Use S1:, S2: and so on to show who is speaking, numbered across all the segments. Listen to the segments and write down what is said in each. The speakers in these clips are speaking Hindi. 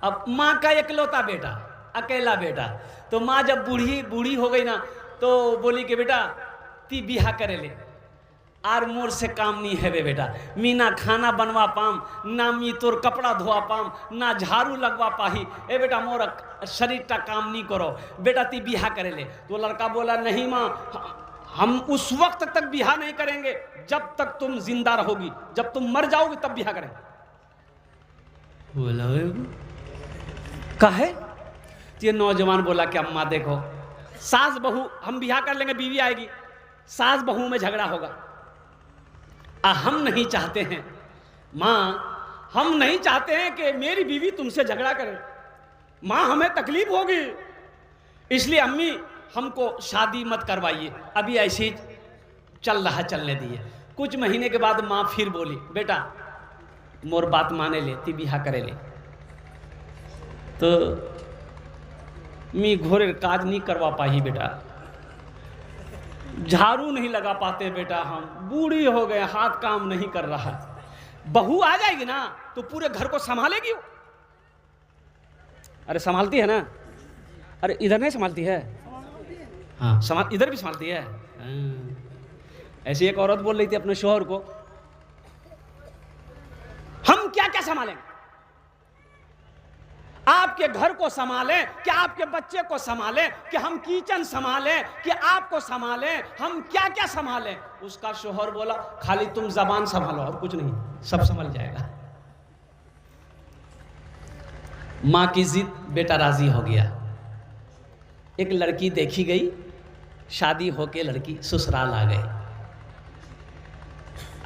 S1: अब माँ का इकलौता बेटा, अकेला बेटा, तो माँ जब बूढ़ी हो गई ना तो बोली कि बेटा ती बिहा करे ले, आर मोर से काम नहीं है बे बेटा, मी ना खाना बनवा पाम, ना मी तोर कपड़ा धोआ पाम, ना झाड़ू लगवा पाही, ए बेटा मोर शरीर का काम नहीं करो, बेटा ती बिहा करे ले। तो लड़का बोला नहीं माँ, हम उस वक्त तक बिहा नहीं करेंगे जब तक तुम जिंदा रहोगी, जब तुम मर जाओगे तब बिहा करेंगे। बोला काहे? ये नौजवान बोला कि अम्मा देखो, सास बहू हम बिहा कर लेंगे, बीवी आएगी, सास बहू में झगड़ा होगा, हम नहीं चाहते हैं माँ, हम नहीं चाहते हैं कि मेरी बीवी तुमसे झगड़ा करे, माँ हमें तकलीफ होगी, इसलिए अम्मी हमको शादी मत करवाइए, अभी ऐसे ही चल रहा चलने दिए। कुछ महीने के बाद माँ फिर बोली बेटा मोर बात माने ले, ती बिहा करे ले। तो मी घोरे काज नहीं करवा पाई बेटा, झाड़ू नहीं लगा पाते बेटा, हम बूढ़ी हो गए, हाथ काम नहीं कर रहा। बहू आ जाएगी ना तो पूरे घर को संभालेगी वो। अरे संभालती है ना, अरे इधर नहीं संभालती है, हाँ संभाल, इधर भी संभालती है। ऐसी एक औरत बोल रही थी अपने शौहर को, हम क्या क्या संभालेंगे, आपके घर को संभालें कि आपके बच्चे को संभालें, कि हम किचन संभालें कि आपको संभालें, हम क्या क्या संभालें। उसका शौहर बोला खाली तुम जबान संभालो और कुछ नहीं, सब संभल जाएगा। मां की जिद, बेटा राजी हो गया। एक लड़की देखी गई, शादी होके लड़की ससुराल आ गई।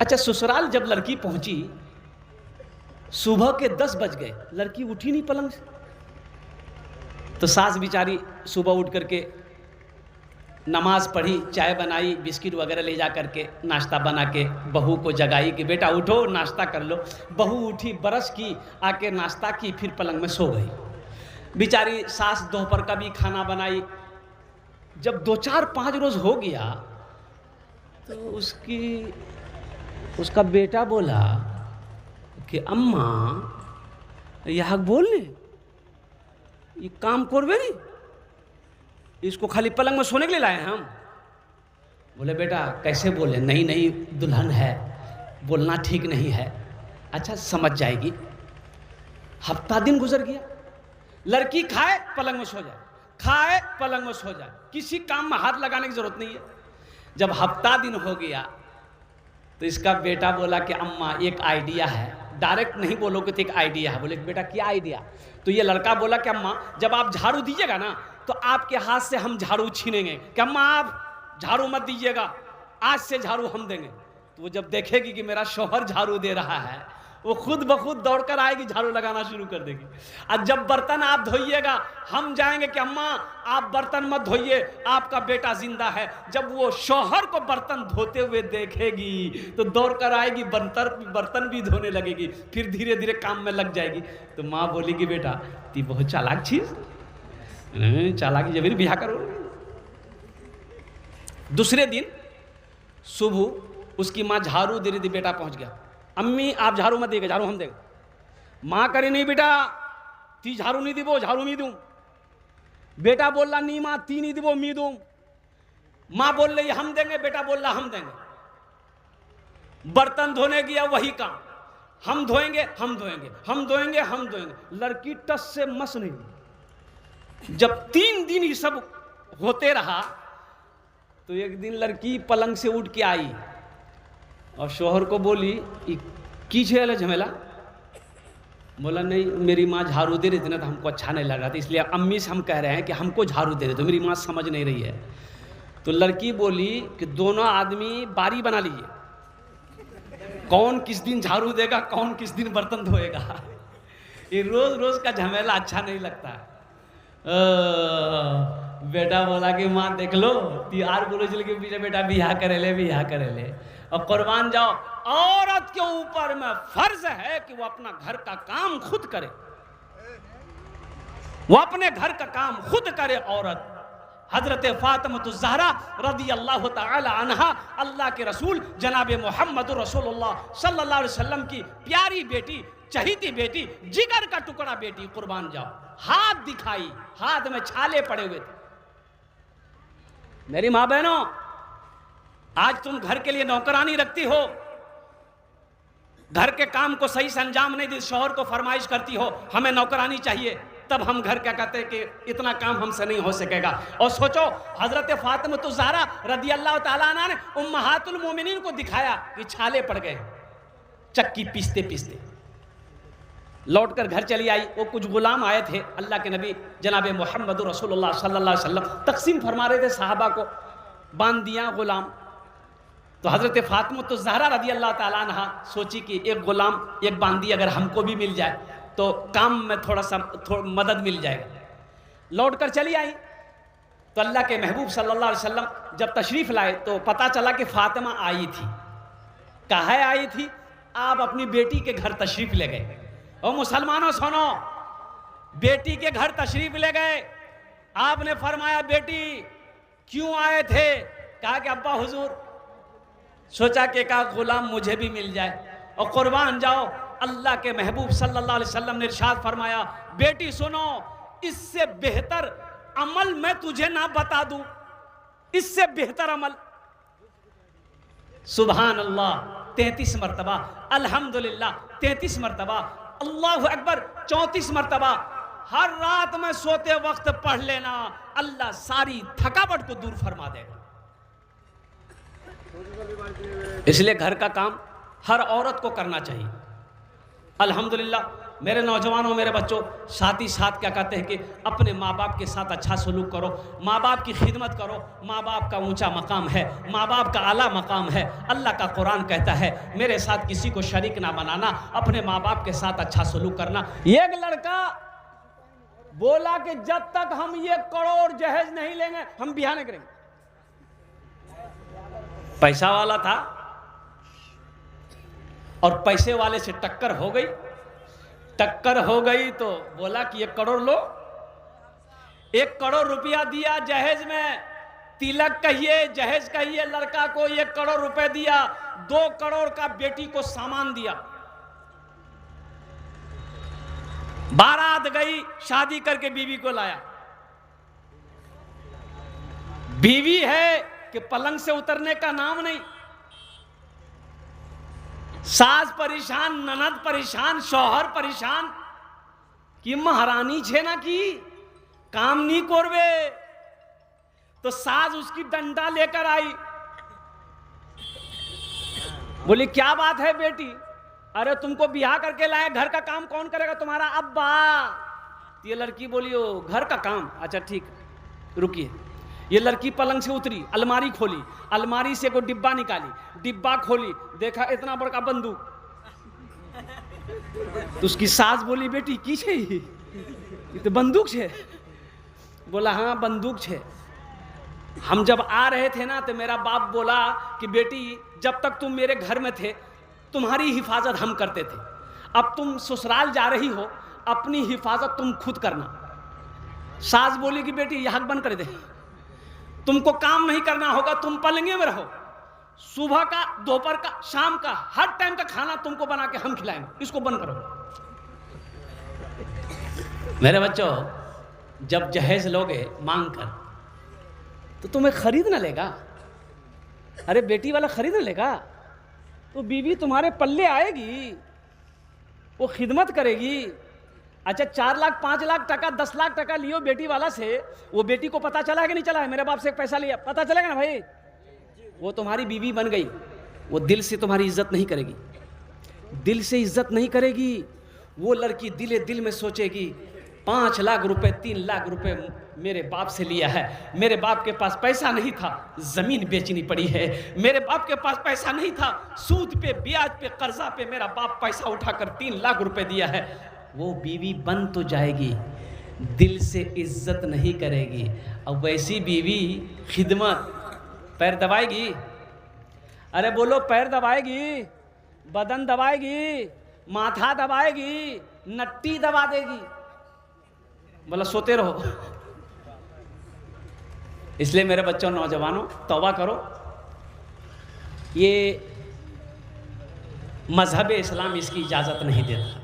S1: अच्छा ससुराल जब लड़की पहुंची, सुबह के 10 बज गए, लड़की उठी नहीं पलंग से। तो सास बिचारी सुबह उठ करके नमाज पढ़ी, चाय बनाई, बिस्किट वगैरह ले जा करके नाश्ता बना के बहू को जगाई कि बेटा उठो नाश्ता कर लो। बहू उठी, ब्रश की, आके नाश्ता की, फिर पलंग में सो गई। बिचारी सास दोपहर का भी खाना बनाई। जब 2-4-5 रोज हो गया तो उसका बेटा बोला कि अम्मा यह बोलने ये काम करवे नहीं, इसको खाली पलंग में सोने के लिए लाए हैं हम। बोले बेटा कैसे बोले, नहीं नहीं दुल्हन है, बोलना ठीक नहीं है। अच्छा समझ जाएगी। हफ्ता दिन गुजर गया, लड़की खाए पलंग में सो जाए, खाए पलंग में सो जाए, किसी काम में हाथ लगाने की जरूरत नहीं है। जब हफ्ता दिन हो गया तो इसका बेटा बोला कि अम्मा एक आइडिया है। डायरेक्ट नहीं बोलोगे तो एक आइडिया है। बोले बेटा क्या आइडिया? तो ये लड़का बोला कि अम्मा जब आप झाड़ू दीजिएगा ना तो आपके हाथ से हम झाड़ू छीनेंगे, कि अम्मा आप झाड़ू मत दीजिएगा, आज से झाड़ू हम देंगे। तो वो जब देखेगी कि मेरा शौहर झाड़ू दे रहा है, वो खुद ब खुद दौड़कर आएगी, झाड़ू लगाना शुरू कर देगी। और जब बर्तन आप धोइएगा हम जाएंगे कि अम्मा आप बर्तन मत धोइए, आपका बेटा जिंदा है। जब वो शौहर को बर्तन धोते हुए देखेगी तो दौड़कर आएगी, बर्तन भी धोने लगेगी, फिर धीरे धीरे काम में लग जाएगी। तो माँ बोलेगी बेटा ती बहुत चालाक चीज, चालाकी जब बिहा करो। दूसरे दिन सुबह उसकी माँ झाड़ू दे रही थी, बेटा पहुंच गया। अम्मी आप झाड़ू मत देगा, झाड़ू हम देंगे। माँ करे नहीं बेटा ती झाड़ू नहीं दीबो, झाड़ू नहीं दूं। बेटा बोल रहा नहीं माँ ती नहीं दीबो, मी दूं। माँ बोल रही हम देंगे, बेटा बोल रहा हम देंगे। बर्तन धोने गया वही काम, हम धोएंगे हम धोएंगे, हम धोएंगे हम धोएंगे। लड़की टस से मस नहीं। जब 3 दिन ये सब होते रहा तो एक दिन लड़की पलंग से उठ के आई और शौहर को बोली की झेल झमेला। बोला नहीं मेरी माँ झाड़ू दे रही थी ना तो हमको अच्छा नहीं लग रहा था, इसलिए अम्मी से हम कह रहे हैं कि हमको झाड़ू दे रहे, तो मेरी माँ समझ नहीं रही है। तो लड़की बोली कि दोनों आदमी बारी बना लीजिए, कौन किस दिन झाड़ू देगा, कौन किस दिन बर्तन धोएगा। ये रोज रोज का झमेला अच्छा नहीं लगता। बेटा बोला कि माँ देख लो तिहार बोलो चल के पीछे बेटा बिहा करे ले, बिहा करे ले। और कुर्बान जाओ, औरत के ऊपर में फर्ज है कि वो अपना घर का काम खुद करे, वो अपने घर का काम खुद करे। औरत हजरत फातिमा ज़हरा रदी अल्लाह तआला अन्हा, अल्लाह के रसूल जनाब मोहम्मद रसूलुल्लाह सल्लल्लाहु अलैहि वसल्लम की प्यारी बेटी, चहीती बेटी, जिगर का टुकड़ा बेटी, कुर्बान जाओ। हाथ दिखाई, हाथ में छाले पड़े हुए थे। मेरी मां बहनों, आज तुम घर के लिए नौकरानी रखती हो, घर के काम को सही से अंजाम नहीं दी, शौहर को फरमाइश करती हो हमें नौकरानी चाहिए, तब हम घर क्या कहते हैं कि इतना काम हमसे नहीं हो सकेगा। और सोचो हजरत फातिमा तो ज़हरा रदी अल्लाह ताला अन्हा ने उम्महातुल मोमिनीन को दिखाया कि छाले पड़ गए चक्की पीसते पीसते। लौट कर घर चली आई, वो कुछ गुलाम आए थे, अल्लाह के नबी जनाब मोहम्मद रसूलुल्लाह सल्लल्लाहु अलैहि वसल्लम तकसीम फरमा रहे थे साहबा को, बांध दिया गुलाम। तो हज़रत फातिमा तो ज़हरा रदी अल्लाह ताला अन्हा सोची कि एक गुलाम, एक बांदी अगर हमको भी मिल जाए तो काम में थोड़ा मदद मिल जाएगा। लौट कर चली आई तो अल्लाह के महबूब सल्लल्लाहु अलैहि वसल्लम जब तशरीफ़ लाए तो पता चला कि फातिमा आई थी। कहाँ आई थी? आप अपनी बेटी के घर तशरीफ़ ले गए। और मुसलमानों सुनो, बेटी के घर तशरीफ़ ले गए, आपने फरमाया बेटी क्यों आए थे? कहा कि अब्बा हुजूर सोचा कि का गुलाम मुझे भी मिल जाए और कुर्बान जाओ। अल्लाह के महबूब सल्लल्लाहु अलैहि वसल्लम ने इरशाद फरमाया, बेटी सुनो, इससे बेहतर अमल मैं तुझे ना बता दूं, इससे बेहतर अमल। सुभान अल्लाह 33 मरतबा, अल्हम्दुलिल्लाह 33 मरतबा, अल्लाहु अकबर 34 मरतबा हर रात में सोते वक्त पढ़ लेना, अल्लाह सारी थकावट को दूर फरमा देगा। इसलिए घर का काम हर औरत को करना चाहिए। अल्हम्दुलिल्लाह मेरे नौजवानों, मेरे बच्चों, साथ ही साथ क्या कहते हैं कि अपने माँ बाप के साथ अच्छा सलूक करो, माँ बाप की खिदमत करो। माँ बाप का ऊंचा मकाम है, माँ बाप का आला मकाम है। अल्लाह का कुरान कहता है मेरे साथ किसी को शरीक ना बनाना, अपने माँ बाप के साथ अच्छा सलूक करना। एक लड़का बोला कि जब तक हम 1 करोड़ जहेज नहीं लेंगे हम बियाह नहीं करेंगे। पैसा वाला था और पैसे वाले से टक्कर हो गई। टक्कर हो गई तो बोला कि 1 करोड़ लो। 1 करोड़ रुपया दिया जहेज में, तिलक कहिए जहेज कहिए, लड़का को 1 करोड़ रुपए दिया। 2 करोड़ का बेटी को सामान दिया। बारात गई, शादी करके बीवी को लाया। बीवी है कि पलंग से उतरने का नाम नहीं। सास परेशान, ननद परेशान, शौहर परेशान कि महारानी छे ना की काम नहीं करवे। तो सास उसकी डंडा लेकर आई, बोली क्या बात है बेटी? अरे तुमको बियाह करके लाए, घर का काम कौन करेगा? तुम्हारा अब्बा। ये लड़की बोली ओ घर का काम, अच्छा ठीक रुकिए। ये लड़की पलंग से उतरी, अलमारी खोली, अलमारी से कोई डिब्बा निकाली, डिब्बा खोली, देखा इतना बड़ा बंदूक। तो उसकी सास बोली बेटी की छे ये तो बंदूक छे। बोला हाँ बंदूक छे। हम जब आ रहे थे ना तो मेरा बाप बोला कि बेटी जब तक तुम मेरे घर में थे तुम्हारी हिफाजत हम करते थे, अब तुम ससुराल जा रही हो अपनी हिफाजत तुम खुद करना। सास बोली कि बेटी यह हक बंद कर दे, तुमको काम नहीं करना होगा, तुम पलंगे में रहो, सुबह का, दोपहर का, शाम का, हर टाइम का खाना तुमको बना के हम खिलाएंगे, इसको बंद करो। मेरे बच्चों, जब जहेज लोगे मांग कर तो तुम्हें खरीद ना लेगा। अरे बेटी वाला खरीद ना लेगा तो बीवी तुम्हारे पल्ले आएगी, वो खिदमत करेगी। अच्छा 4 लाख 5 लाख टका 10 लाख टका लियो बेटी वाला से, वो बेटी को पता चला है कि नहीं चला है? मेरे बाप से पैसा लिया, पता चलेगा ना भाई। वो तुम्हारी बीवी बन गई, वो दिल से तुम्हारी इज्जत नहीं करेगी, दिल से इज्जत नहीं करेगी। वो लड़की दिले दिल में सोचेगी 5 लाख रुपए 3 लाख रुपए मेरे बाप से लिया है, मेरे बाप के पास पैसा नहीं था, जमीन बेचनी पड़ी है, मेरे बाप के पास पैसा नहीं था, सूद पे ब्याज पे कर्जा पे मेरा बाप पैसा उठाकर 3 लाख रुपए दिया है। वो बीवी बन तो जाएगी, दिल से इज्जत नहीं करेगी। अब वैसी बीवी खिदमत, पैर दबाएगी, अरे बोलो पैर दबाएगी, बदन दबाएगी, माथा दबाएगी, नट्टी दबा देगी, बोला सोते रहो। इसलिए मेरे बच्चों नौजवानों तौबा करो। ये मजहब इस्लाम इसकी इजाज़त नहीं देता।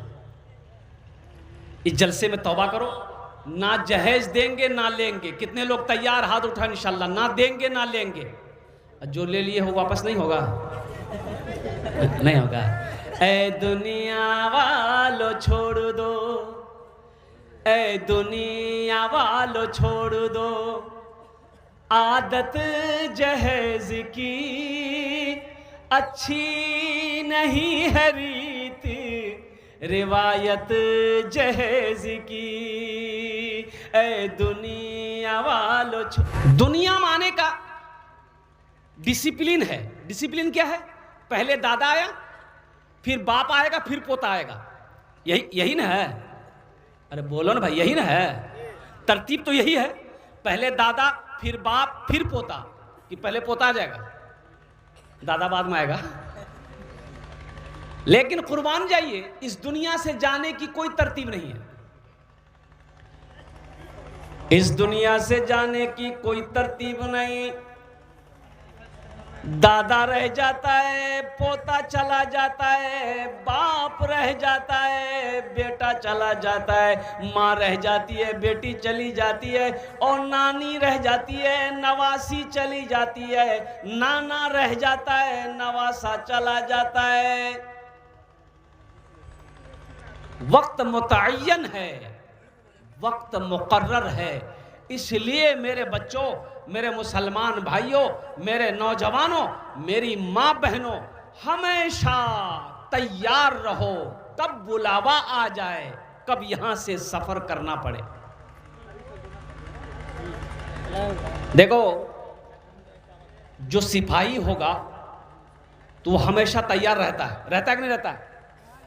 S1: इस जलसे में तौबा करो। ना जहेज देंगे ना लेंगे। कितने लोग तैयार, हाथ उठा इंशाल्लाह। ना देंगे ना लेंगे। जो ले लिए हो वापस नहीं होगा। नहीं होगा। ए दुनिया वालों छोड़ दो, ए दुनिया वालों छोड़ दो आदत जहेज की, अच्छी नहीं है रीत रिवायत जहेज की। ए दुनिया वालों दुनिया माने का डिसिप्लिन है। डिसिप्लिन क्या है? पहले दादा आया, फिर बाप आएगा, फिर पोता आएगा। यही ना है? अरे बोलो ना भाई, यही ना है? तरतीब तो यही है। पहले दादा, फिर बाप, फिर पोता। कि पहले पोता आ जाएगा, दादा बाद में आएगा। लेकिन कुर्बान जाइए, इस दुनिया से जाने की कोई तरतीब नहीं है। इस दुनिया से जाने की कोई तरतीब नहीं। दादा रह जाता है, पोता चला जाता है, बाप रह जाता है, बेटा चला जाता है, माँ रह जाती है, बेटी चली जाती है, और नानी रह जाती है, नवासी चली जाती है, नाना रह जाता है, नवासा चला जाता है। वक्त मुतअय्यन है, वक्त मुकर्रर है। इसलिए मेरे बच्चों, मेरे मुसलमान भाइयों, मेरे नौजवानों, मेरी माँ बहनों, हमेशा तैयार रहो। कब बुलावा आ जाए, कब यहां से सफर करना पड़े। देखो, जो सिपाही होगा तो वो हमेशा तैयार रहता है। रहता है कि नहीं रहता है?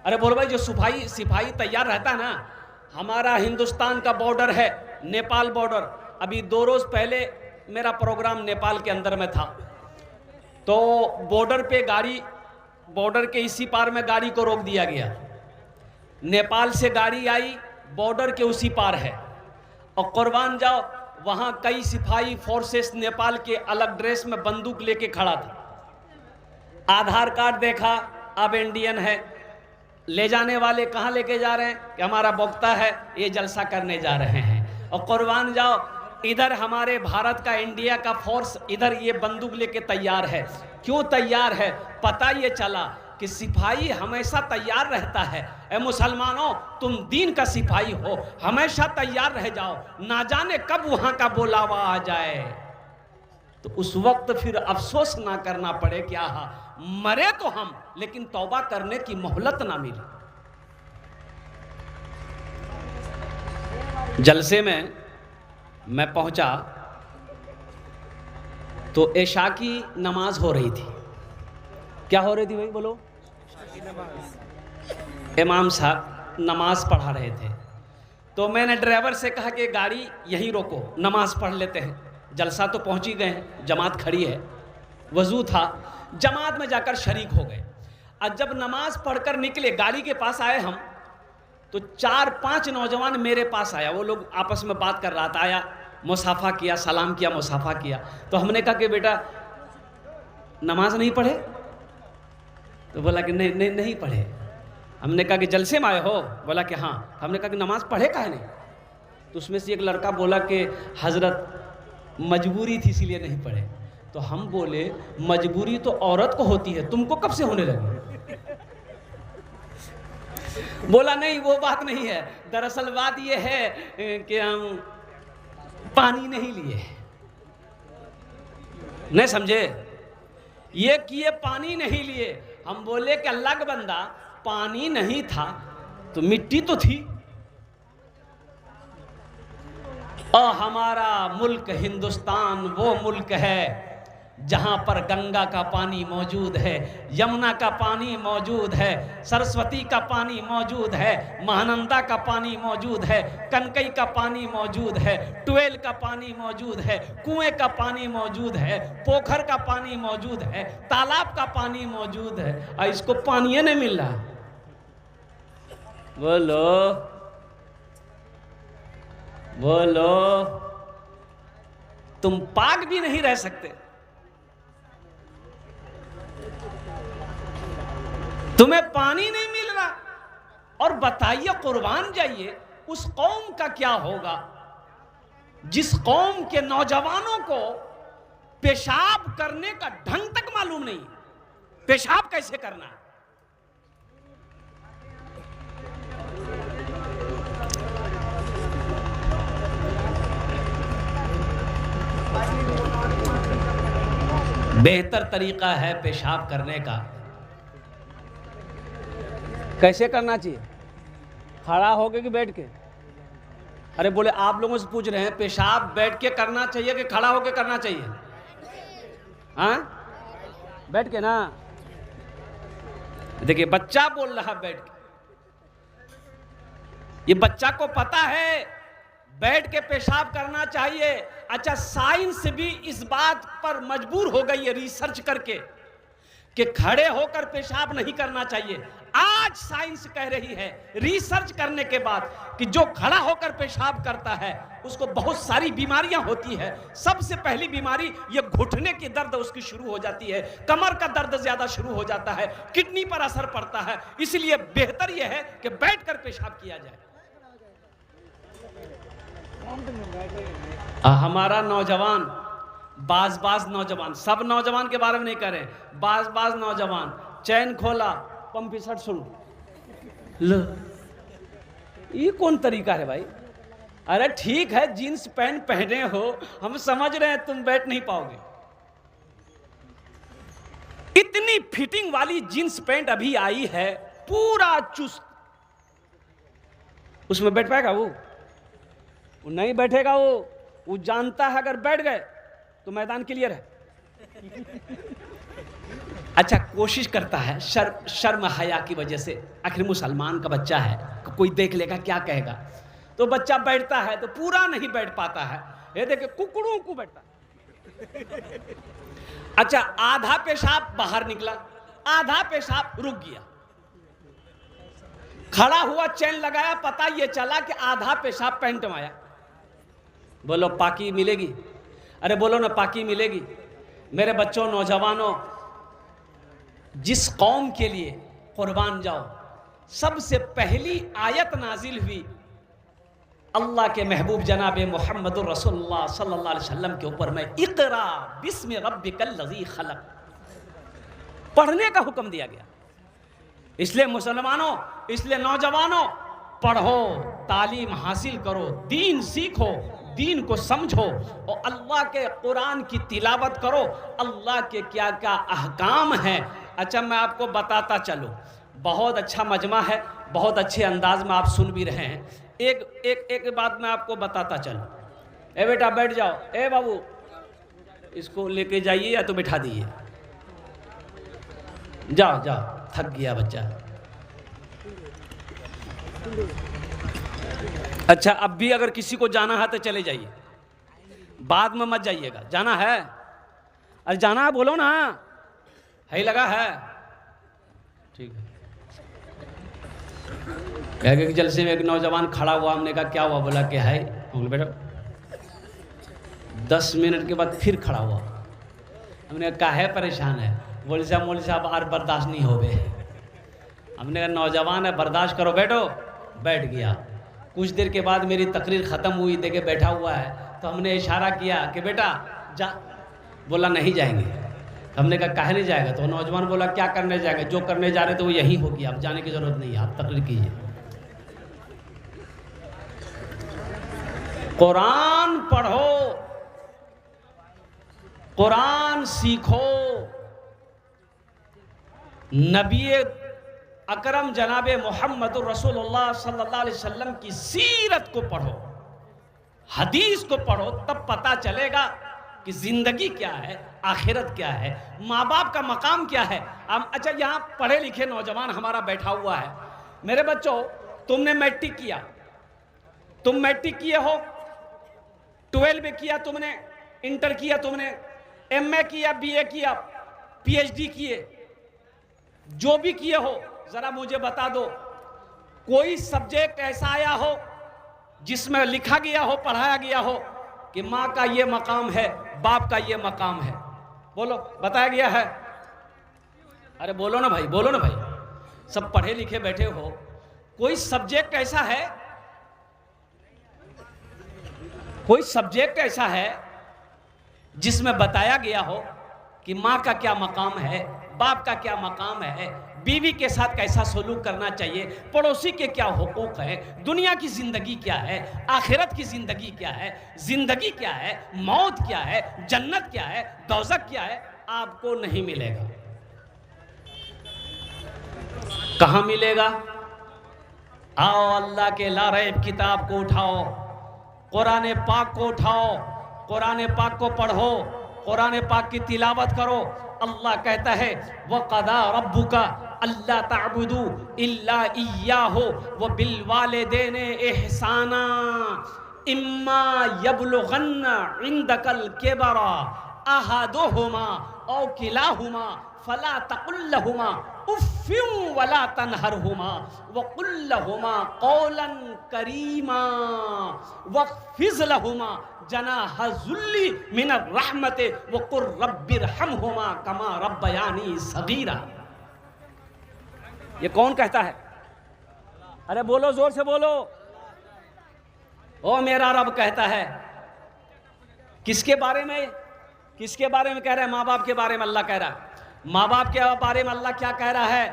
S1: अरे बोलो भाई, जो सिपाही तैयार रहता है ना। हमारा हिंदुस्तान का बॉर्डर है नेपाल बॉर्डर। अभी 2 रोज पहले मेरा प्रोग्राम नेपाल के अंदर में था। तो बॉर्डर पे गाड़ी, बॉर्डर के इसी पार में गाड़ी को रोक दिया गया। नेपाल से गाड़ी आई, बॉर्डर के उसी पार है। और कुर्बान जाओ, वहां कई सिपाही फोर्सेस नेपाल के अलग ड्रेस में बंदूक लेके खड़ा था। आधार कार्ड देखा, अब इंडियन है। ले जाने वाले कहाँ लेके जा रहे हैं कि हमारा वक्ता है, ये जलसा करने जा रहे हैं। और कुर्बान जाओ, इधर हमारे भारत का, इंडिया का फोर्स इधर ये बंदूक लेके तैयार है। क्यों तैयार है? पता ये चला कि सिपाही हमेशा तैयार रहता है। ए मुसलमानों, तुम दीन का सिपाही हो, हमेशा तैयार रह जाओ, ना जाने कब वहां का बुलावा आ जाए। तो उस वक्त फिर अफसोस ना करना पड़े कि आहा, मरे तो हम, लेकिन तौबा करने की मोहलत ना मिली। जलसे में मैं पहुंचा तो इशा की नमाज हो रही थी। क्या हो रही थी भाई, बोलो? इमाम साहब नमाज पढ़ा रहे थे। तो मैंने ड्राइवर से कहा कि गाड़ी यहीं रोको, नमाज पढ़ लेते हैं। जलसा तो पहुंच ही गए हैं, जमात खड़ी है, वजू था, जमात में जाकर शरीक हो गए। और जब नमाज पढ़कर निकले, गाड़ी के पास आए हम, तो 4-5 नौजवान मेरे पास आया। वो लोग आपस में बात कर रहा था। आया, मुसाफा किया, सलाम किया, मुसाफा किया। तो हमने कहा कि बेटा नमाज नहीं पढ़े? तो बोला कि नहीं पढ़े। हमने कहा कि जलसे में आए हो? बोला कि हाँ। हमने कहा कि नमाज पढ़े काहे नहीं? तो उसमें से एक लड़का बोला कि हजरत मजबूरी थी इसीलिए नहीं पढ़े। तो हम बोले मजबूरी तो औरत को होती है, तुमको कब से होने लगी? बोला नहीं, वो बात नहीं है। दरअसल बात ये है कि हम पानी नहीं लिए। नहीं समझे? ये किए पानी नहीं लिए। हम बोले कि अल्लाह का बंदा, पानी नहीं था तो मिट्टी तो थी। और हमारा मुल्क हिंदुस्तान वो मुल्क है जहां पर गंगा का पानी मौजूद है, यमुना का पानी मौजूद है, सरस्वती का पानी मौजूद है, महानंदा का पानी मौजूद है, कनकई का पानी मौजूद है, ट्वेल का पानी मौजूद है, कुएं का पानी मौजूद है, पोखर का पानी मौजूद है, तालाब का पानी मौजूद है। और इसको पानी नहीं मिल रहा। बोलो बोलो, तुम पाक भी नहीं रह सकते। तुम्हें पानी नहीं मिल रहा। और बताइए, कुर्बान जाइए, उस कौम का क्या होगा जिस कौम के नौजवानों को पेशाब करने का ढंग तक मालूम नहीं, पेशाब कैसे करना है। बेहतर तरीका है पेशाब करने का। कैसे करना चाहिए? खड़ा होके कि बैठ के? अरे बोले आप लोगों से पूछ रहे हैं पेशाब बैठ के करना चाहिए कि खड़ा होके करना चाहिए? हाँ, बैठ के ना। देखिए बच्चा बोल रहा बैठ के, ये बच्चा को पता है बैठ के पेशाब करना चाहिए। अच्छा, साइंस भी इस बात पर मजबूर हो गई है रिसर्च करके कि खड़े होकर पेशाब नहीं करना चाहिए। आज साइंस कह रही है रिसर्च करने के बाद कि जो खड़ा होकर पेशाब करता है उसको बहुत सारी बीमारियां होती है। सबसे पहली बीमारी ये घुटने की दर्द उसकी शुरू हो जाती है, कमर का दर्द ज्यादा शुरू हो जाता है, किडनी पर असर पड़ता है। इसलिए बेहतर यह है कि बैठकर पेशाब किया जाए। हमारा नौजवान, बाज नौजवान, सब नौजवान के बारे में नहीं करें, बाज नौजवान चैन खोला, पंपी शर्ट सुन लो, ये कौन तरीका है भाई? अरे ठीक है जींस पैंट पहने हो, हम समझ रहे हैं तुम बैठ नहीं पाओगे। इतनी फिटिंग वाली जींस पैंट अभी आई है, पूरा चुस्त, उसमें बैठ पाएगा वो नहीं बैठेगा। वो जानता है अगर बैठ गए तो मैदान क्लियर है। अच्छा, कोशिश करता है शर्म हया की वजह से, आखिर मुसलमान का बच्चा है, कोई देख लेगा क्या कहेगा, तो बच्चा बैठता है तो पूरा नहीं बैठ पाता है। ये देखिए कुकड़ों को बैठता। अच्छा, आधा पेशाब बाहर निकला, आधा पेशाब रुक गया, खड़ा हुआ, चैन लगाया, पता ये चला कि आधा पेशाब पैंट में आया। बोलो पाकी मिलेगी? अरे बोलो ना पाकी मिलेगी। मेरे बच्चों, नौजवानों, जिस कौम के लिए कुर्बान जाओ, सबसे पहली आयत नाजिल हुई अल्लाह के महबूब जनाब मोहम्मद रसूलुल्लाह सल्लल्लाहु अलैहि वसल्लम के ऊपर में, इक़रा बिस्मि रब्बिकल लज़ी खलक़, पढ़ने का हुक्म दिया गया। इसलिए मुसलमानों, इसलिए नौजवानों, पढ़ो, तालीम हासिल करो, दीन सीखो, दीन को समझो और अल्लाह के कुरान की तिलावत करो। अल्लाह के क्या क्या अहकाम हैं, अच्छा मैं आपको बताता चलूँ। बहुत अच्छा मजमा है, बहुत अच्छे अंदाज में आप सुन भी रहे हैं। एक बात मैं आपको बताता चलूँ। ए बेटा बैठ जाओ, ए बाबू इसको लेके जाइए या तो बिठा दीजिए, जाओ जाओ, थक गया बच्चा। अच्छा, अब भी अगर किसी को जाना है तो चले जाइए, बाद में मत जाइएगा। जाना है? अरे जाना है बोलो ना, है लगा है? ठीक है। कह के जलसे में एक नौजवान खड़ा हुआ, हमने कहा क्या हुआ? बोला कि है। बोले बेटा, 10 मिनट के बाद फिर खड़ा हुआ। हमने कहा है परेशान है? बोले साहब और बर्दाश्त नहीं हो गए। हमने कहा नौजवान है, बर्दाश्त करो, बैठो। बैठ गया। कुछ देर के बाद मेरी तकरीर ख़त्म हुई, देखे बैठा हुआ है, तो हमने इशारा किया कि बेटा जा। बोला नहीं जाएंगे। हमने कहा काहे नहीं जाएगा? तो नौजवान बोला क्या करने जाएगा? जो करने जा रहे थे वो यही होगी, आप जाने की ज़रूरत नहीं है, आप तकरीर कीजिए। कुरान पढ़ो, कुरान सीखो, नबी अकरम जनाबे मोहम्मद रसूलुल्लाह सल्लल्लाहु अलैहि वसल्लम की सीरत को पढ़ो, हदीस को पढ़ो, तब पता चलेगा कि जिंदगी क्या है, आखिरत क्या है, माँ बाप का मकाम क्या है। अच्छा, यहाँ पढ़े लिखे नौजवान हमारा बैठा हुआ है। मेरे बच्चों, तुमने मैट्रिक किया, तुम मैट्रिक किए हो, 12 में किया तुमने, इंटर किया तुमने, MA किया, BA किया, PhD किए, जो भी किए हो, जरा मुझे बता दो कोई सब्जेक्ट ऐसा आया हो जिसमें लिखा गया हो, पढ़ाया गया हो कि माँ का ये मकाम है, बाप का ये मकाम है? बोलो, बताया गया है? अरे बोलो ना भाई, बोलो ना भाई, सब पढ़े लिखे बैठे हो, कोई सब्जेक्ट ऐसा है कोई सब्जेक्ट ऐसा है जिसमें बताया गया हो कि माँ का क्या मकाम है, बाप का क्या मकाम है, बीवी के साथ कैसा सलूक करना चाहिए, पड़ोसी के क्या हुकूक है, दुनिया की ज़िंदगी क्या है, आखिरत की ज़िंदगी क्या है, ज़िंदगी क्या है, मौत क्या है, जन्नत क्या है, दोज़ख क्या है, आपको नहीं मिलेगा। कहाँ मिलेगा? आओ अल्लाह के लारैब किताब को उठाओ, कुरान पाक को उठाओ, कुरान पाक को पढ़ो, कुरान पाक की तिलावत करो। अल्लाह कहता है वक़दा रब्बुका अल्ला ताबुदू इल्ला इय्याहु व बिल वालिदैनि इहसाना इम्मा यबलुगन्ना इंदकल किबरा अहदुहुमा औ किलाहुमा फला तकुल लहुमा उफ़्फिन वला तनहरहुमा वक़ुल लहुमा क़ौलन करीमा वख़्फ़िज़ लहुमा जनाह ज़ुल्ली मिनर रहमति वक़ुल रब्बिरहमहुमा कमा रब्बयानी सगीरा। ये कौन कहता है? अरे बोलो, जोर से बोलो। ओ मेरा रब कहता है। किसके बारे में? किसके बारे में कह रहा है? माँ बाप के बारे में अल्लाह कह रहा है। माँ बाप के बारे में अल्लाह क्या कह रहा है?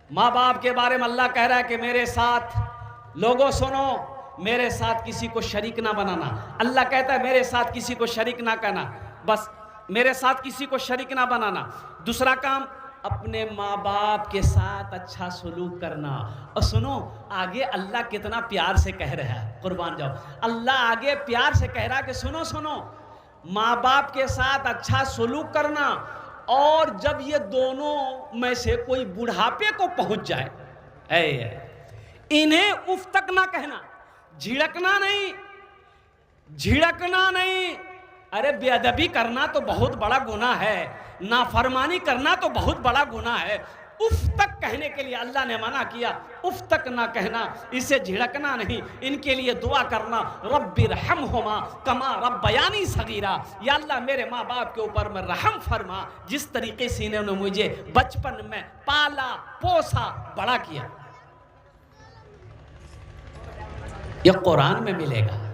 S1: माँ बाप के बारे में अल्लाह कह रहा है कि मेरे साथ, लोगों सुनो, मेरे साथ किसी को शरीक ना बनाना। अल्लाह कहता है मेरे साथ किसी को शरीक ना करना, बस मेरे साथ किसी को शरीक ना बनाना। दूसरा काम, अपने माँ बाप के साथ अच्छा सलूक करना। और सुनो आगे अल्लाह कितना प्यार से कह रहा है, कुर्बान जाओ। अल्लाह आगे प्यार से कह रहा है कि सुनो सुनो, माँ बाप के साथ अच्छा सलूक करना, और जब ये दोनों में से कोई बुढ़ापे को पहुंच जाए, इन्हें उफ तक ना कहना, झिड़कना नहीं, झिड़कना नहीं। अरे बेअदबी करना तो बहुत बड़ा गुनाह है, नाफरमानी करना तो बहुत बड़ा गुनाह है। उफ तक कहने के लिए अल्लाह ने मना किया, उफ तक ना कहना, इसे झिड़कना नहीं, इनके लिए दुआ करना। रब्बिरहमहुमा कमा रब्बयानी सगीरा, या अल्लाह मेरे माँ बाप के ऊपर में रहम फरमा, जिस तरीके से इन्होंने मुझे बचपन में पाला पोसा बड़ा किया। यह कुरान में मिलेगा।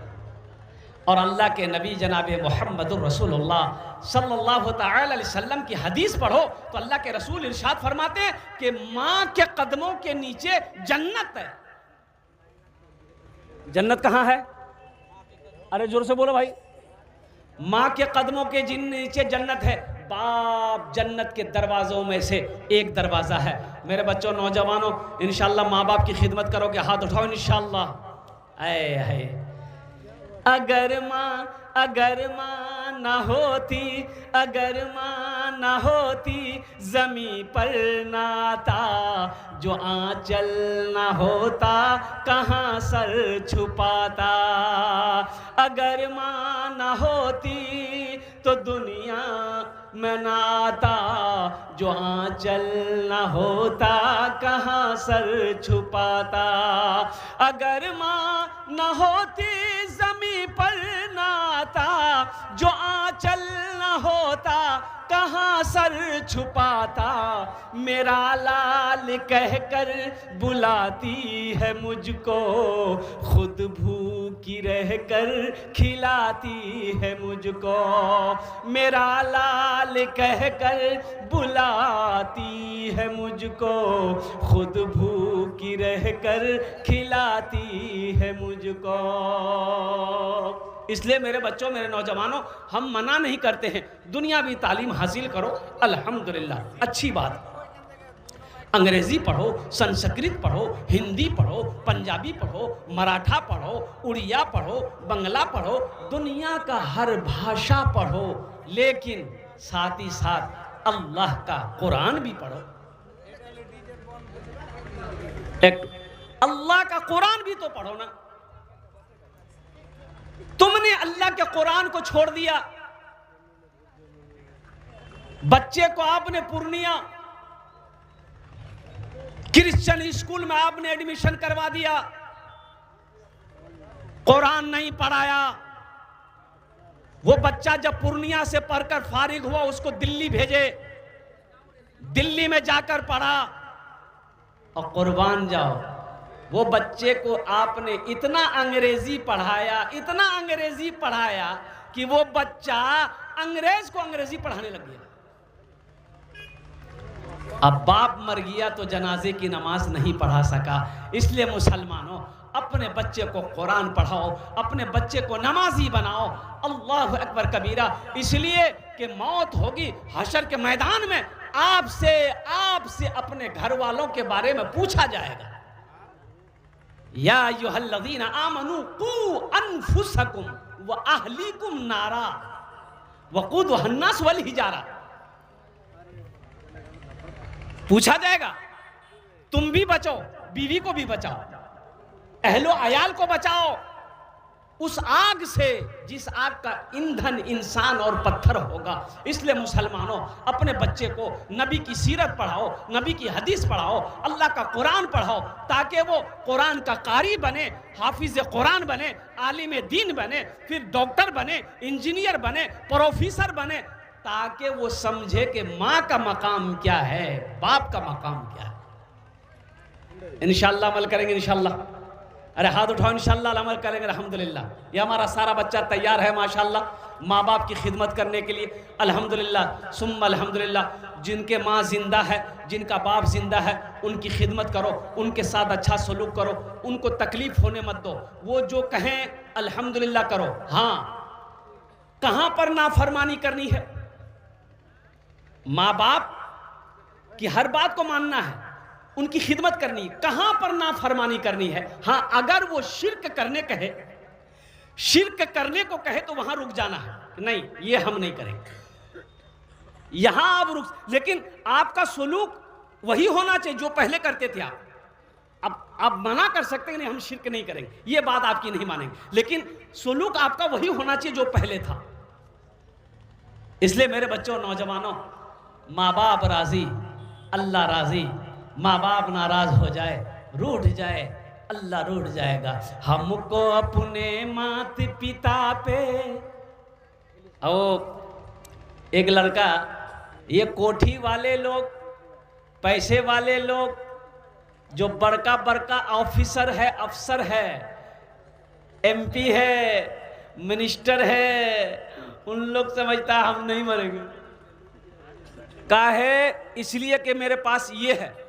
S1: और अल्लाह के नबी जनाब मोहम्मदुर रसूलुल्लाह सल्लल्लाहु तआला अलैहि वसल्लम की हदीस पढ़ो तो अल्लाह के रसूल इरशाद फरमाते हैं कि माँ के कदमों के नीचे जन्नत है। जन्नत कहाँ है? अरे जोर से बोलो भाई। माँ के कदमों के नीचे जन्नत है। बाप जन्नत के दरवाज़ों में से एक दरवाज़ा है। मेरे बच्चों, नौजवानों, इंशाअल्लाह माँ बाप की खिदमत करोगे, हाथ उठाओ इंशाअल्लाह। आए अगर माँ ना होती, अगर माँ ना होती, ज़मीं पर नाता, जो आंचल ना होता, कहाँ सर छुपाता। अगर माँ ना होती तो दुनिया में नाता, जो आंचल ना होता, कहाँ सर छुपाता। अगर माँ ना होती ज़मीं पर नाता, जो आंचल ना होता, कहाँ सर छुपाता। मेरा लाल कहकर बुलाती है मुझको, खुद भूखी रहकर खिलाती है मुझको। मेरा लाल कहकर बुलाती है मुझको, खुद भूखी रहकर खिलाती है मुझको। इसलिए मेरे बच्चों, मेरे नौजवानों, हम मना नहीं करते हैं, दुनियावी तालीम हासिल करो, अल्हम्दुलिल्लाह, अच्छी बात। अंग्रेजी पढ़ो, संस्कृत पढ़ो, हिंदी पढ़ो, पंजाबी पढ़ो, मराठा पढ़ो, उड़िया पढ़ो, बंगला पढ़ो, दुनिया का हर भाषा पढ़ो, लेकिन साथ ही साथ अल्लाह का कुरान भी पढ़ो। एक अल्लाह का कुरान भी तो पढ़ो ना। तुमने अल्लाह के कुरान को छोड़ दिया। बच्चे को आपने पूर्णिया क्रिश्चियन स्कूल में आपने एडमिशन करवा दिया, कुरान नहीं पढ़ाया। वो बच्चा जब पूर्णिया से पढ़कर फारिग हुआ, उसको दिल्ली भेजे, दिल्ली में जाकर पढ़ा। और कुर्बान जाओ, वो बच्चे को आपने इतना अंग्रेजी पढ़ाया कि वो बच्चा अंग्रेज को अंग्रेजी पढ़ाने लग गया। अब बाप मर गया तो जनाजे की नमाज नहीं पढ़ा सका। इसलिए मुसलमानों, अपने बच्चे को कुरान पढ़ाओ, अपने बच्चे को नमाजी बनाओ। अल्लाह अकबर कबीरा। इसलिए कि मौत होगी हशर के मैदान में, आपसे अपने घर वालों के बारे में पूछा जाएगा। या अय्युहल्लज़ीना आमनू कू अनफुसकुम व अहलीकुम नारा वक़ूदुहा अन्नास वल हिजारा। पूछा जाएगा, तुम भी बचो, बीवी को भी बचाओ, अहलो अयाल को बचाओ उस आग से जिस आग का ईंधन इंसान और पत्थर होगा। इसलिए मुसलमानों, अपने बच्चे को नबी की सीरत पढ़ाओ, नबी की हदीस पढ़ाओ, अल्लाह का कुरान पढ़ाओ, ताकि वो कुरान का कारी बने, हाफिज कुरान बने, आलिम दीन बने, फिर डॉक्टर बने, इंजीनियर बने, प्रोफेसर बने, ताकि वो समझे कि माँ का मकाम क्या है, बाप का मकाम क्या है। इंशाअल्लाह अमल करेंगे इंशाअल्लाह। अरे हाथ उठाओ, इंशाअल्लाह अमल करेंगे अल्हम्दुलिल्लाह। ये हमारा सारा बच्चा तैयार है माशाअल्लाह माँ बाप की खिदमत करने के लिए। अल्हम्दुलिल्लाह सुम्मा अल्हम्दुलिल्लाह। जिनके माँ जिंदा है, जिनका बाप जिंदा है, उनकी खिदमत करो, उनके साथ अच्छा सलूक करो, उनको तकलीफ होने मत दो। वो जो कहें अल्हम्दुलिल्लाह करो। हाँ, कहाँ पर नाफरमानी करनी है? माँ बाप की हर बात को मानना है, उनकी खिदमत करनी है। कहां पर नाफरमानी करनी है? हां, अगर वो शिर्क करने कहे, शिर्क करने को कहे तो वहां रुक जाना है। नहीं, ये हम नहीं करेंगे, यहां आप रुक। लेकिन आपका सलूक वही होना चाहिए जो पहले करते थे आप। अब आप मना कर सकते हैं नहीं हम शिर्क नहीं करेंगे, ये बात आपकी नहीं मानेंगे, लेकिन सलूक आपका वही होना चाहिए जो पहले था। इसलिए मेरे बच्चों, नौजवानों, माँ बाप राजी, अल्लाह राजी। माँ बाप नाराज हो जाए, रूठ जाए, अल्लाह रूठ जाएगा। हमको अपने मात पिता पे। एक लड़का, ये कोठी वाले लोग, पैसे वाले लोग, जो बड़का बड़का ऑफिसर है, अफसर है, एमपी है, मिनिस्टर है, उन लोग समझता हम नहीं मरेंगे। काहे? इसलिए कि मेरे पास ये है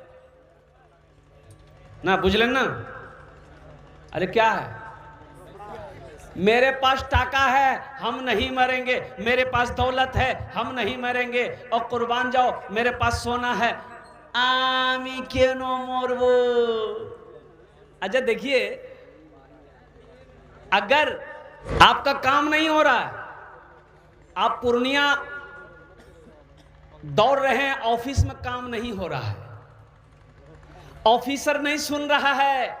S1: ना, बुझ लेना। अरे क्या है? मेरे पास टाका है, हम नहीं मरेंगे। मेरे पास दौलत है, हम नहीं मरेंगे। और कुर्बान जाओ, मेरे पास सोना है, आमी क्यों मोरबो। अच्छा देखिए, अगर आपका काम नहीं हो रहा है, आप पूर्णिया दौड़ रहे हैं, ऑफिस में काम नहीं हो रहा है, ऑफिसर नहीं सुन रहा है,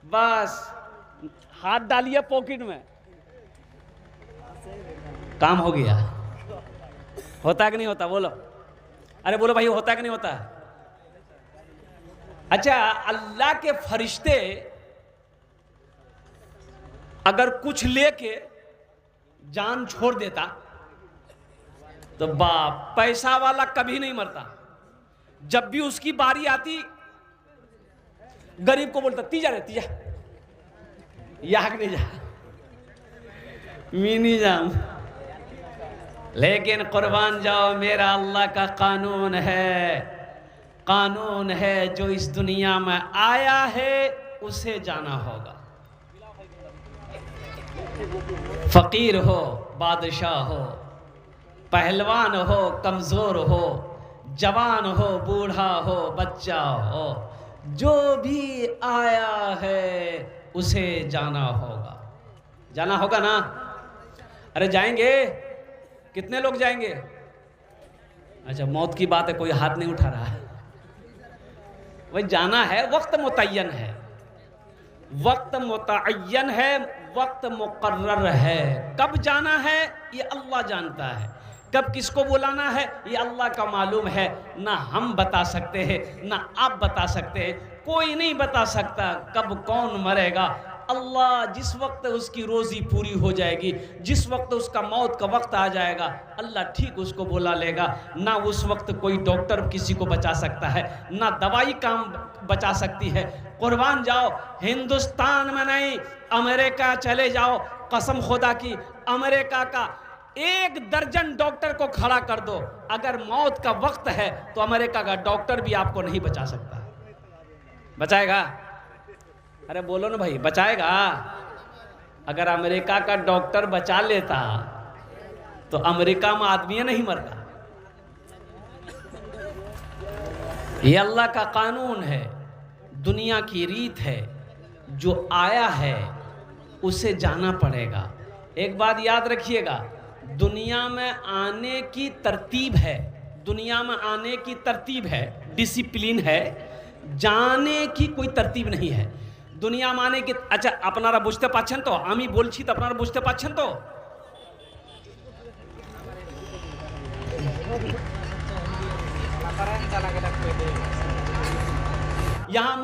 S1: बस हाथ डालिए पॉकेट में, काम हो गया। होता है कि नहीं होता? बोलो, अरे बोलो भाई, होता है कि नहीं होता? अच्छा, अल्लाह के फरिश्ते अगर कुछ लेके जान छोड़ देता तो बाप, पैसा वाला कभी नहीं मरता। जब भी उसकी बारी आती, गरीब को बोलता तीजा रे तीजा, याक नहीं जा, मी नहीं जाऊं। लेकिन कुर्बान जाओ, मेरा अल्लाह का कानून है, कानून है, जो इस दुनिया में आया है उसे जाना होगा। फकीर हो, बादशाह हो, पहलवान हो, कमजोर हो, जवान हो, बूढ़ा हो, बच्चा हो, जो भी आया है उसे जाना होगा। जाना होगा ना? अरे जाएंगे, कितने लोग जाएंगे? अच्छा, मौत की बात है, कोई हाथ नहीं उठा रहा है। वही जाना है, वक्त मुतय्यन है, वक्त मुतय्यन है, वक्त मुकर्रर है। कब जाना है ये अल्लाह जानता है, कब किसको बुलाना है ये अल्लाह का मालूम है। ना हम बता सकते हैं, ना आप बता सकते हैं, कोई नहीं बता सकता कब कौन मरेगा। अल्लाह जिस वक्त उसकी रोज़ी पूरी हो जाएगी, जिस वक्त उसका मौत का वक्त आ जाएगा, अल्लाह ठीक उसको बुला लेगा। ना उस वक्त कोई डॉक्टर किसी को बचा सकता है, ना दवाई काम बचा सकती है। कुर्बान जाओ, हिंदुस्तान में नहीं, अमेरिका चले जाओ, कसम खुदा की, अमेरिका का 1 दर्जन डॉक्टर को खड़ा कर दो, अगर मौत का वक्त है तो अमेरिका का डॉक्टर भी आपको नहीं बचा सकता। बचाएगा? अरे बोलो ना भाई, बचाएगा? अगर अमेरिका का डॉक्टर बचा लेता तो अमेरिका में आदमी नहीं मरता। ये अल्लाह का कानून है, दुनिया की रीत है, जो आया है उसे जाना पड़ेगा। एक बात याद रखिएगा, दुनिया में आने की तरतीब है, दुनिया में आने की तरतीब है, डिसिप्लिन है, जाने की कोई तरतीब नहीं है। दुनिया में आने की, अच्छा अपनारा बुझते पाच्छेन तो, आमी बोलছি तो अपनारा बुझते पाच्छेन तो? यहाँ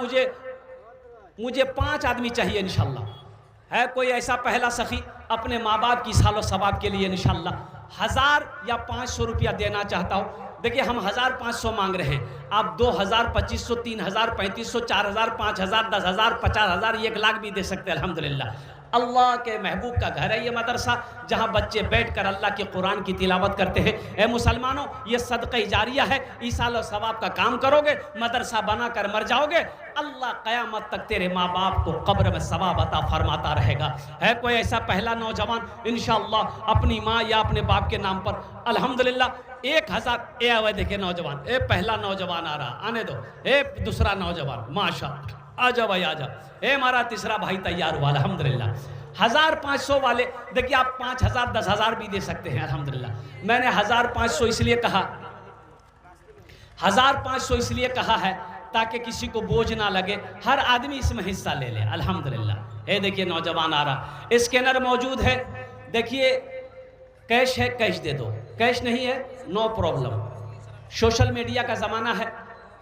S1: मुझे 5 आदमी चाहिए इंशाल्लाह। है कोई ऐसा पहला सखी अपने माँ बाप की सालो सवाब के लिए इंशाल्लाह 1000 या 500 रुपया देना चाहता हूँ? देखिए हम 1500 मांग रहे हैं, आप 2000, 2500, 3000, 3500, 4000, 5000, 10,000, 50,000, 1 लाख भी दे सकते हैं। अल्हम्दुलिल्लाह, अल्लाह के महबूब का घर है ये मदरसा, जहाँ बच्चे बैठकर अल्लाह के कुरान की तिलावत करते हैं। ए मुसलमानों, ये सदक़ा जारिया है, ईसाल और सवाब का काम करोगे, मदरसा बनाकर मर जाओगे, अल्लाह क़यामत तक तेरे माँ बाप को कब्र में सवाब अता फरमाता रहेगा। है कोई ऐसा पहला नौजवान इंशाअल्लाह अपनी माँ या अपने बाप के नाम पर? अल्हम्दुलिल्लाह 1000। ए आवे देखिए नौजवान, ए पहला नौजवान आ रहा, आने दो। ए दूसरा नौजवान, माशाअल्लाह, आजा भाई आजा। ए हमारा तीसरा भाई तैयार हुआ अल्हम्दुलिल्लाह। 1500 वाले देखिए, आप 5000, 10,000 भी दे सकते हैं अल्हम्दुलिल्लाह। मैंने 1500 इसलिए कहा, 1500 इसलिए कहा है ताकि किसी को बोझ ना लगे, हर आदमी इसमें हिस्सा ले ले अल्हम्दुलिल्लाह। ए देखिए नौजवान आ रहा, स्कैनर मौजूद है, देखिए कैश है, कैश दे दो, कैश नहीं है नो प्रॉब्लम। सोशल मीडिया का ज़माना है,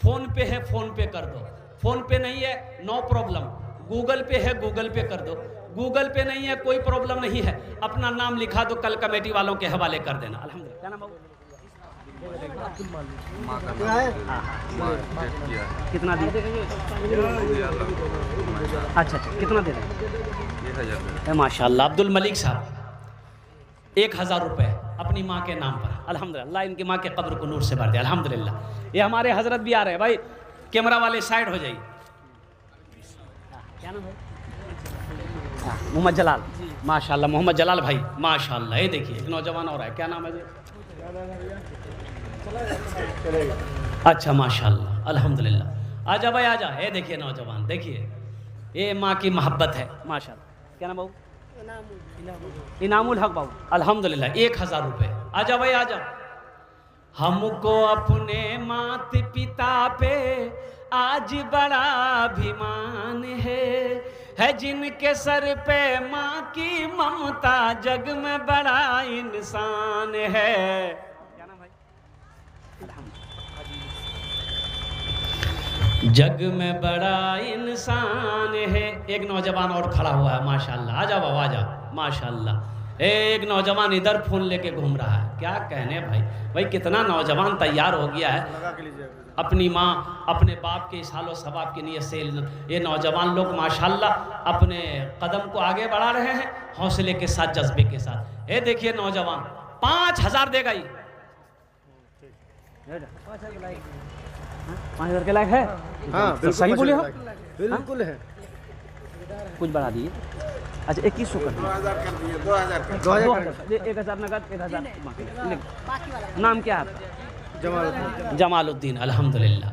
S1: फ़ोन पे है फ़ोन पे कर दो, फ़ोन पे नहीं है नो प्रॉब्लम, गूगल पे है गूगल पे कर दो, गूगल पे नहीं है कोई प्रॉब्लम नहीं है, अपना नाम लिखा दो, कल कमेटी वालों के हवाले कर देना अल्हम्दुलिल्लाह। क्या नाम बाबू? कितना दिए? अच्छा कितना दे रहे? माशाल्लाह अब्दुल मलिक साहब 1000 रुपये अपनी माँ के नाम पर अल्हम्दुलिल्लाह। अल्लाह इनकी माँ के कब्र को नूर से भर दे अल्हम्दुलिल्लाह। ये हमारे हजरत भी आ रहे हैं भाई, कैमरा वाले साइड हो जाइए। क्या नाम है? मोहम्मद जलाल, माशाल्लाह मोहम्मद जलाल भाई माशाल्लाह। ये देखिए एक नौजवान हो रहा है, क्या नाम है जी? अच्छा माशाल्लाह अल्हम्दुलिल्लाह। आजा भाई आजा। ये देखिए नौजवान, देखिए ये माँ की मोहब्बत है माशाल्लाह। क्या नाम बाबू? इनामुल हक बाबू अल्हम्दुलिल्लाह। 1000 रुपये। आजा भाई आजा। हमको अपने मात पिता पे आज बड़ा अभिमान है जिनके सर पे माँ की ममता जग में बड़ा इंसान है। क्या नाम भाई? जग में बड़ा इंसान है। एक नौजवान और खड़ा हुआ है माशाल्लाह। आजा बाबा आजा माशाल्लाह। एक नौजवान इधर फोन लेके घूम रहा है, क्या कहने भाई कितना नौजवान तैयार हो गया है अपनी माँ अपने बाप के सालो सवाब की नीयत से। ये नौजवान लोग माशाल्लाह अपने कदम को आगे बढ़ा रहे हैं हौसले के साथ, जज्बे के साथ। ये देखिए नौजवान 5000 देगा ही। 5000 के लायक है? हाँ तो सही बोले हो, बिल्कुल है। कुछ बढ़ा दिए। अच्छा 2100 कर दिए, 2000 1000 नगद 1000। नाम क्या है आपका? जमालुद्दीन अल्हम्दुलिल्लाह।